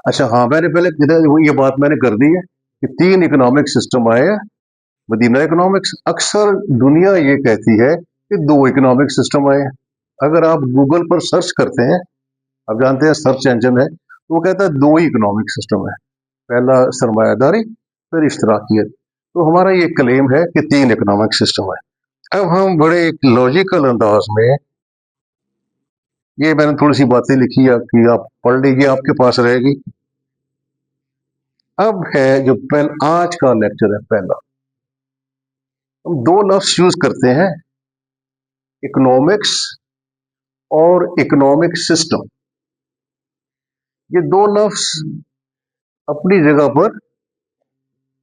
अच्छा, हाँ, मैंने पहले ये बात मैंने कर दी है कि 3 इकोनॉमिक सिस्टम आए हैं। मदीना इकोनॉमिक्स, अक्सर दुनिया ये कहती है कि 2 इकोनॉमिक सिस्टम आए हैं। अगर आप गूगल पर सर्च करते हैं, आप जानते हैं सर्च इंजन है, तो वो कहता है 2 ही इकोनॉमिक सिस्टम है। पहला सरमायादारी, फिर इश्तराकियत। तो हमारा ये क्लेम है कि 3 इकोनॉमिक सिस्टम है। अब हम बड़े एक लॉजिकल अंदाज में, ये मैंने थोड़ी सी बातें लिखी है कि आप पढ़ लीजिए, आपके पास रहेगी। अब है जो आज का लेक्चर है पहला, हम 2 लफ्ज यूज करते हैं, इकोनॉमिक्स और इकोनॉमिक सिस्टम। ये 2 लफ्ज अपनी जगह पर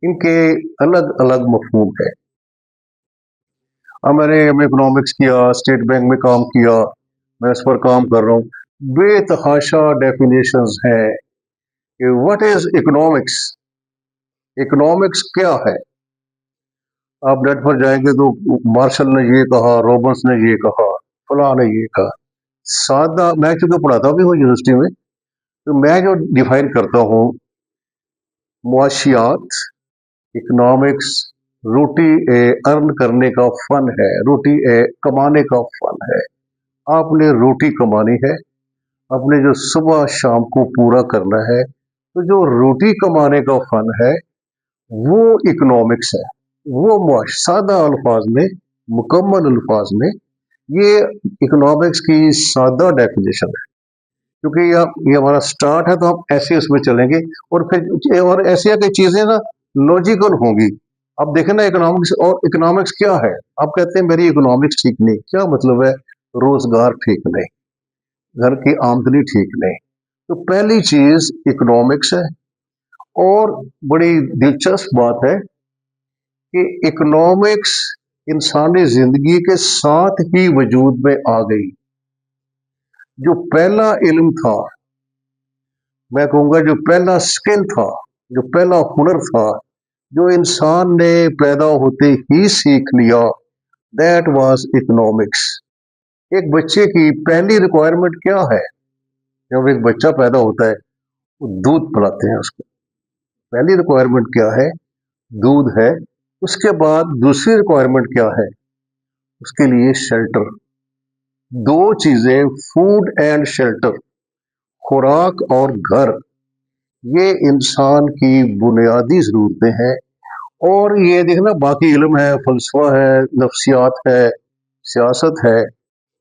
इनके अलग अलग मफहूम है। अब मैंने इकोनॉमिक्स किया, स्टेट बैंक में काम किया, मैं इस पर काम कर रहा हूँ, बेतहाशा डेफिनेशंस हैं कि व्हाट इज इकोनॉमिक्स, इकोनॉमिक्स क्या है। आप नेट पर जाएंगे तो मार्शल ने ये कहा, रॉबर्ट्स ने ये कहा, फलां ने ये कहा। सादा, मैं चूंकि पढ़ाता भी हूँ यूनिवर्सिटी में, तो मैं जो डिफाइन करता हूँ, मुआशियात, इकोनॉमिक्स, रोटी अर्न करने का फन है, रोटी कमाने का फन है। आपने रोटी कमानी है, अपने जो सुबह शाम को पूरा करना है, तो जो रोटी कमाने का फन है वो इकोनॉमिक्स है। वो सादा अल्फाज में, मुकम्मल अल्फाज में, ये इकोनॉमिक्स की सादा डेफिनेशन है। क्योंकि ये हमारा स्टार्ट है, तो हम ऐसे उसमें चलेंगे और फिर और ऐसे कई चीजें ना लॉजिकल होंगी। अब देखें ना, इकोनॉमिक्स और इकोनॉमिक्स क्या है। आप कहते हैं मेरी इकोनॉमिक्स ठीक नहीं, क्या मतलब है? रोजगार ठीक नहीं, घर की आमदनी ठीक नहीं। तो पहली चीज इकोनॉमिक्स है। और बड़ी दिलचस्प बात है कि इकोनॉमिक्स इंसानी जिंदगी के साथ ही वजूद में आ गई। जो पहला इल्म था, मैं कहूँगा जो पहला स्किल था, जो पहला हुनर था, जो इंसान ने पैदा होते ही सीख लिया, दैट वाज इकोनॉमिक्स। एक बच्चे की पहली रिक्वायरमेंट क्या है? जब एक बच्चा पैदा होता है, वो दूध पिलाते हैं उसको। पहली रिक्वायरमेंट क्या है? दूध है। उसके बाद दूसरी रिक्वायरमेंट क्या है? उसके लिए शेल्टर। 2 चीजें, फूड एंड शेल्टर, खुराक और घर, ये इंसान की बुनियादी जरूरतें हैं। और ये देखना, बाकी इल्म है, फलसफा है, नफ्सियात है, सियासत है,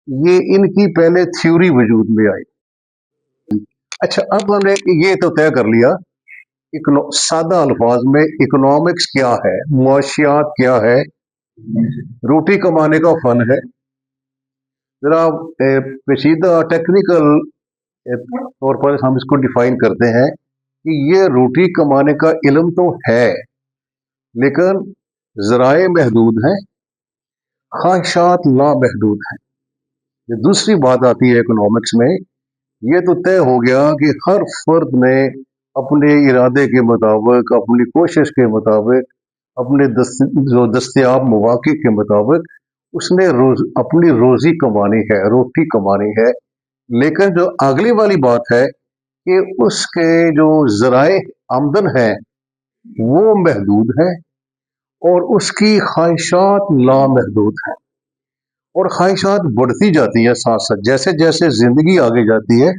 ये इनकी पहले थ्योरी वजूद में आई। अच्छा, अब हमने ये तो तय कर लिया, सादा अल्फाज में इकोनॉमिक्स क्या है, मुआशियात क्या है, रोटी कमाने का फन है। जरा पेचीदा टेक्निकल तौर पर हम इसको डिफाइन करते हैं कि ये रोटी कमाने का इल्म तो है, लेकिन जराए महदूद हैं, ख्वाहिशात लामहदूद हैं। ये दूसरी बात आती है इकोनॉमिक्स में। ये तो तय हो गया कि हर फर्द ने अपने इरादे के मुताबिक, अपनी कोशिश के मुताबिक, अपने जो दस्तयाब मौके के मुताबिक उसने अपनी रोजी कमानी है, रोटी कमानी है। लेकिन जो अगली वाली बात है कि उसके जो जराए आमदन है वो महदूद है और उसकी ख्वाहिशात लामहदूद हैं। और ख्वाहिशात बढ़ती जाती है साथ साथ, जैसे जैसे जिंदगी आगे जाती है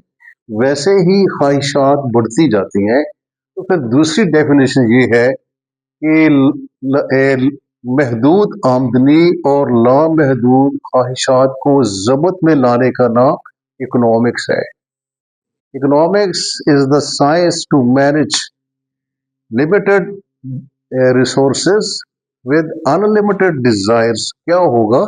वैसे ही ख्वाहिशात बढ़ती जाती हैं। तो फिर दूसरी डेफिनेशन ये है कि महदूद आमदनी और लामहदूद ख्वाहिशात को जब्त में लाने का नाम इकोनॉमिक्स है। Economics is the science to manage limited resources with unlimited desires. क्या होगा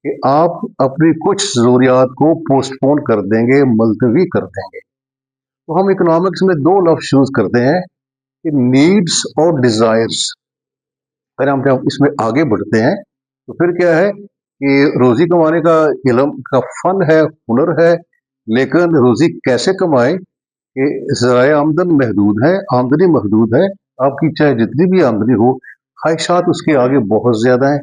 कि आप अपनी कुछ जरूरियात को पोस्टपोन कर देंगे, मुलतवी कर देंगे। तो हम इकोनॉमिक्स में 2 लफ्ज यूज करते हैं कि नीड्स और डिजायर्स। अगर हम इसमें आगे बढ़ते हैं तो फिर क्या है कि रोजी कमाने का इल्म का फन है, हुनर है, लेकिन रोजी कैसे कमाए कि ज़राए आमदन महदूद है, आमदनी महदूद है। आपकी चाहे जितनी भी आमदनी हो, ख्वाहिशात उसके आगे बहुत ज़्यादा हैं।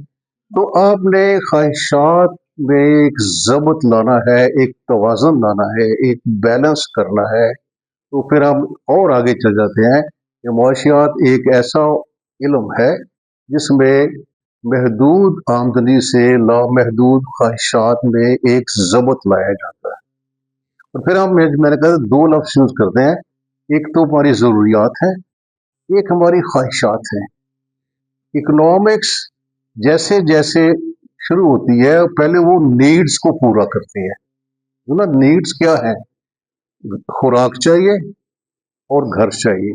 तो आपने ख्वाहिशात में एक ज़ब्त लाना है, एक तवाज़ुन लाना है, एक बैलेंस करना है। तो फिर हम और आगे चल जाते हैं कि मुआशियात एक ऐसा इल्म है जिसमें महदूद आमदनी से लामहदूद ख्वाहिशात में एक ज़बत लाया जाता है। और फिर मैंने कहा दो लफ्ज़ यूज़ करते हैं, एक तो हमारी ज़रूरियात है, एक हमारी ख्वाहिशात है। इकोनॉमिक्स जैसे जैसे शुरू होती है पहले वो नीड्स को पूरा करती है। जो ना नीड्स क्या है, खुराक चाहिए और घर चाहिए,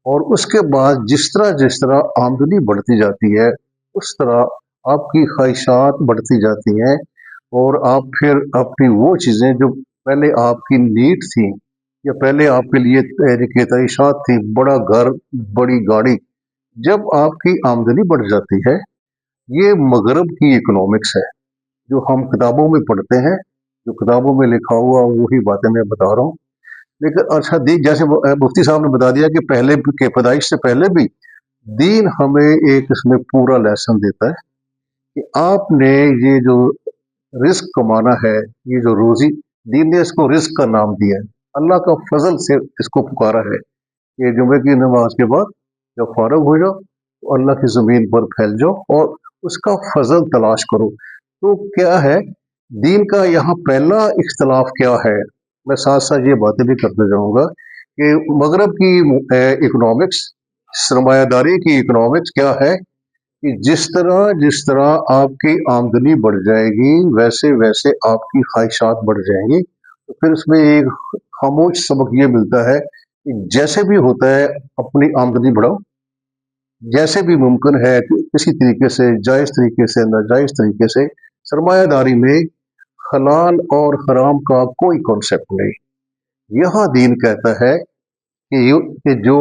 और उसके बाद जिस तरह आमदनी बढ़ती जाती है उस तरह आपकी ख्वाहिशात बढ़ती जाती हैं, और आप फिर अपनी वो चीज़ें जो पहले आपकी नीड थी या पहले आपके लिए ख्वाहिशात थी, बड़ा घर, बड़ी गाड़ी, जब आपकी आमदनी बढ़ जाती है, ये मगरब की इकोनॉमिक्स है जो हम किताबों में पढ़ते हैं, जो किताबों में लिखा हुआ वही बातें मैं बता रहा हूँ। लेकिन अच्छा दीन, जैसे मुफ्ती साहब ने बता दिया कि पहले के पैदाइश से पहले भी दीन हमें एक इसमें पूरा लेसन देता है कि आपने ये जो रिस्क कमाना है, ये जो रोजी, दीन ने इसको रिस्क का नाम दिया है, अल्लाह का फजल से इसको पुकारा है कि जुमे की नमाज के बाद जब फारग हो जाओ तो अल्लाह की ज़मीन पर फैल जाओ और उसका फजल तलाश करो। तो क्या है दीन का यहाँ पहला इख्तलाफ क्या है, मैं साथ साथ ये बातें भी करते जाऊँगा कि मगरब की इकोनॉमिक्स, सरमायादारी की इकोनॉमिक्स क्या है कि जिस तरह आपकी आमदनी बढ़ जाएगी वैसे वैसे आपकी ख्वाहिशात बढ़ जाएंगी। तो फिर उसमें एक खामोश सबक ये मिलता है कि जैसे भी होता है अपनी आमदनी बढ़ाओ, जैसे भी मुमकिन है कि किसी तरीके से, जायज़ तरीके से, नाजायज़ तरीके से। सरमायादारी में हलाल और हराम का कोई कॉन्सेप्ट नहीं। यहाँ दीन कहता है कि जो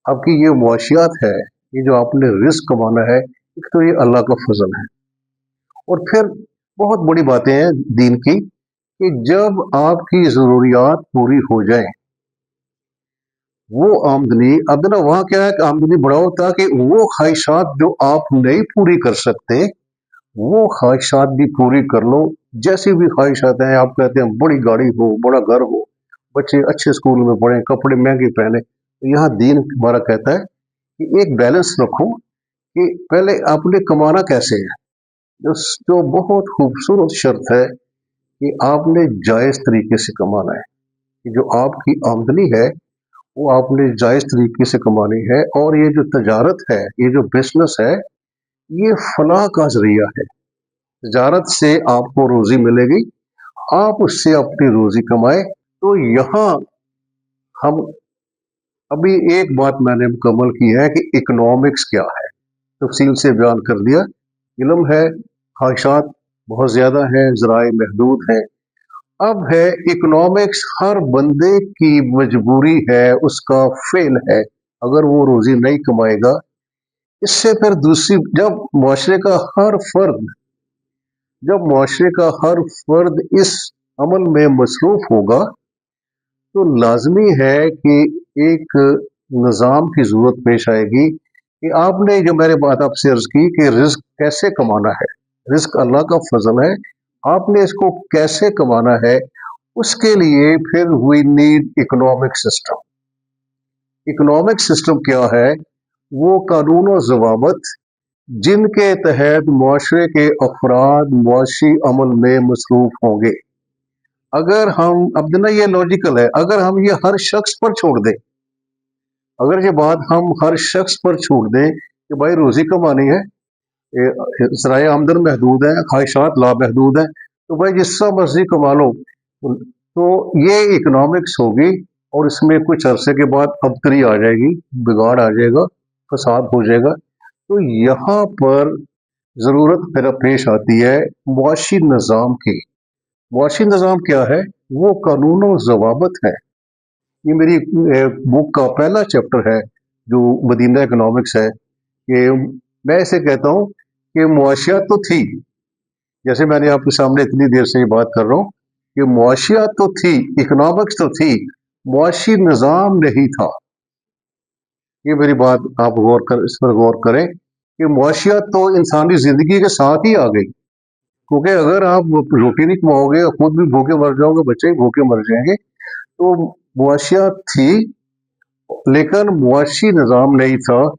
आपकी ये मुआशियात है, ये जो आपने रिस्क कमाना है, एक तो ये अल्लाह का फजल है, और फिर बहुत बड़ी बातें हैं दीन की कि जब आपकी ज़रूरियात पूरी हो जाए वो आमदनी, अब ना वहाँ क्या है कि आमदनी बढ़ाओ ताकि वो ख्वाहिशात जो आप नहीं पूरी कर सकते वो ख्वाहिशात भी पूरी कर लो। जैसी भी ख्वाहिशात हैं, आप कहते हैं बड़ी गाड़ी हो, बड़ा घर हो, बच्चे अच्छे स्कूल में पढ़ें, कपड़े महंगे पहने, तो यहाँ दीन हमारा कहता है कि एक बैलेंस रखो कि पहले आपने कमाना कैसे है। जो बहुत खूबसूरत शर्त है कि आपने जायज़ तरीके से कमाना है, कि जो आपकी आमदनी है वो आपने जायज़ तरीके से कमानी है, और ये जो तजारत है, ये जो बिजनेस है, ये फलाह का जरिया है। तजारत से आपको रोजी मिलेगी, आप उससे अपनी रोजी कमाए। तो यहाँ हम अभी एक बात मैंने मुकम्मल की है कि इकोनॉमिक्स क्या है, तफसील से बयान कर दिया। इल्म है, ख्वाहिशात बहुत ज़्यादा हैं, ज़राए महदूद हैं। अब है इकोनॉमिक्स हर बंदे की मजबूरी है, उसका फेल है अगर वो रोजी नहीं कमाएगा। इससे फिर दूसरी, जब मुआशरे का हर फर्द इस अमल में मसरूफ होगा तो लाजमी है कि एक निज़ाम की ज़रूरत पेश आएगी कि आपने, जो मैंने बात आपसे अर्ज की कि रिस्क कैसे कमाना है, रिस्क अल्लाह का फजल है, आपने इसको कैसे कमाना है, उसके लिए फिर we need economic system. Economic system क्या है, वो कानून और ज़वाबत जिनके तहत मुआशरे के अफराद मुआशी अमल में मसरूफ होंगे। अगर हम, अब ना ये लॉजिकल है, अगर हम ये हर शख्स पर छोड़ दें, अगर ये बात हम हर शख्स पर छोड़ दें कि भाई रोजी कमानी है, ज़राए आमदन महदूद है, ख्वाहिशात लामहदूद है, तो भाई जिसका मर्जी कमा लो, तो ये इकोनॉमिक्स होगी, और इसमें कुछ अरसे के बाद अबतरी आ जाएगी, बिगाड़ आ जाएगा, फसाद हो जाएगा। तो यहाँ पर ज़रूरत फिर पेश आती है मुआशी निज़ाम की। मुआशी निज़ाम क्या है, वो कानून और ज़वाबत है। ये मेरी बुक का पहला चैप्टर है जो मदीना इकोनॉमिक्स है, कि मैं इसे कहता हूँ कि मुआशियात तो थी, जैसे मैंने आपके सामने इतनी देर से ये बात कर रहा हूँ कि मुआशियात तो थी, इकोनॉमिक्स तो थी, मुआशी निज़ाम नहीं था। ये मेरी बात आप इस पर गौर करें कि मुआशियात तो इंसानी ज़िंदगी के साथ ही आ गई, क्योंकि अगर आप रोटी नहीं कमाओगे, खुद भी भूखे मर जाओगे, बच्चे भी भूखे मर जाएंगे। तो मुआशियात थी, लेकिन मुआशी निज़ाम नहीं था